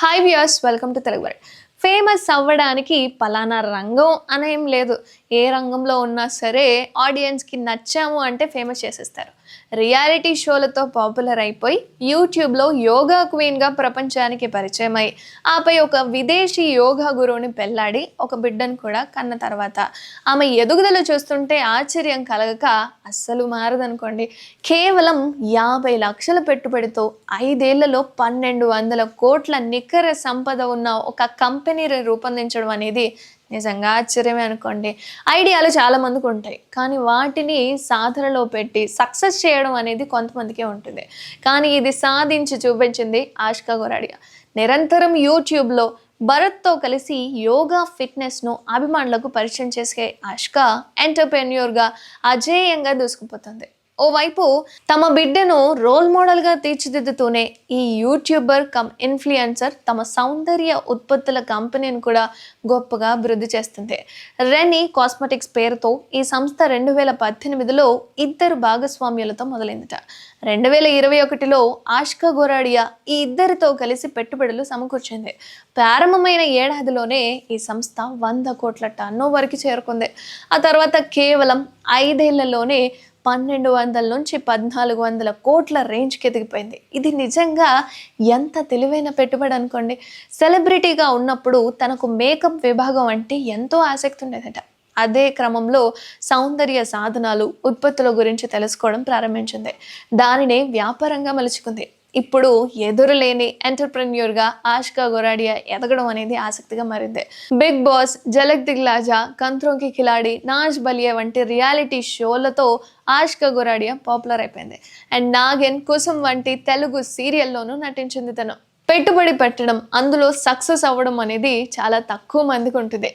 Hi viewers, welcome to Telugu world. Famous అవ్వడానికి పలానా రంగం అనేం లేదు. ఏ రంగంలో ఉన్నా సరే ఆడియన్స్కి నచ్చాము అంటే ఫేమస్ చేసేస్తారు. రియాలిటీ షోలతో పాపులర్ అయిపోయి యూట్యూబ్లో యోగా క్వీన్గా ప్రపంచానికి పరిచయమై ఆపై ఒక విదేశీ యోగా గురువుని పెళ్ళాడి ఒక బిడ్డను కూడా కన్న తర్వాత ఆమె ఎదుగుదల చూస్తుంటే ఆశ్చర్యం కలగక అస్సలు మారదనుకోండి. కేవలం 50 లక్షల పెట్టుబడితో 5 ఏళ్లలో 1200 కోట్ల నికర సంపద ఉన్న ఒక కంపెనీని రూపొందించడం అనేది నిజంగా ఆశ్చర్యమే అనుకోండి. ఐడియాలు చాలా మందికి ఉంటాయి, కానీ వాటిని సాధనలో పెట్టి సక్సెస్ చేయడం అనేది కొంతమందికే ఉంటుంది. కానీ ఇది సాధించి చూపించింది ఆష్కా గొరాడియా. నిరంతరం యూట్యూబ్లో భరత్తో కలిసి యోగా ఫిట్నెస్ను అభిమానులకు పరిచయం చేసే ఆష్కా ఎంటర్‌ప్రెన్యూర్‌గా అజేయంగా దూసుకుపోతుంది. ఓవైపు తమ బిడ్డను రోల్ మోడల్గా తీర్చిదిద్దుతూనే ఈ యూట్యూబర్ కమ్ ఇన్ఫ్లుయెన్సర్ తమ సౌందర్య ఉత్పత్తుల కంపెనీని కూడా గొప్పగా అభివృద్ధి చేస్తుంది. రెనీ కాస్మెటిక్స్ పేరుతో ఈ సంస్థ 2018లో ఇద్దరు భాగస్వామ్యులతో మొదలైందట. 2021లో ఆష్కా గొరాడియా ఈ ఇద్దరితో కలిసి పెట్టుబడులు సమకూర్చింది. ప్రారంభమైన ఏడాదిలోనే ఈ సంస్థ 100 కోట్ల టర్నోవర్కి చేరుకుంది. ఆ తర్వాత కేవలం 5 ఏళ్లలోనే 1200 నుంచి 1400 కోట్ల రేంజ్కి ఎదిగిపోయింది. ఇది నిజంగా ఎంత తెలివైన పెట్టుబడి అనుకోండి. సెలబ్రిటీగా ఉన్నప్పుడు తనకు మేకప్ విభాగం అంటే ఎంతో ఆసక్తి ఉండేదట. అదే క్రమంలో సౌందర్య సాధనాలు, ఉత్పత్తుల గురించి తెలుసుకోవడం ప్రారంభించింది. దానినే వ్యాపారంగా మలుచుకుంది. ఇప్పుడు ఎదురులేని ఎంటర్‌ప్రెన్యూర్‌గా ఆష్కా గొరాడియా ఎదగడం అనేది ఆసక్తిగా మారింది. బిగ్ బాస్, జలక్ దిగ్లాజా, ఖతరోं కి ఖిలాడి, నాచ్ బలియే వంటి రియాలిటీ షోలతో ఆష్కా గొరాడియా పాపులర్ అయిపోయింది. అండ్ నాగిన్, కుసుమ్ వంటి తెలుగు సీరియల్లోనూ నటించింది తను. పెట్టుబడి పెట్టడం, అందులో సక్సెస్ అవ్వడం అనేది చాలా తక్కువ మందికి ఉంటుంది.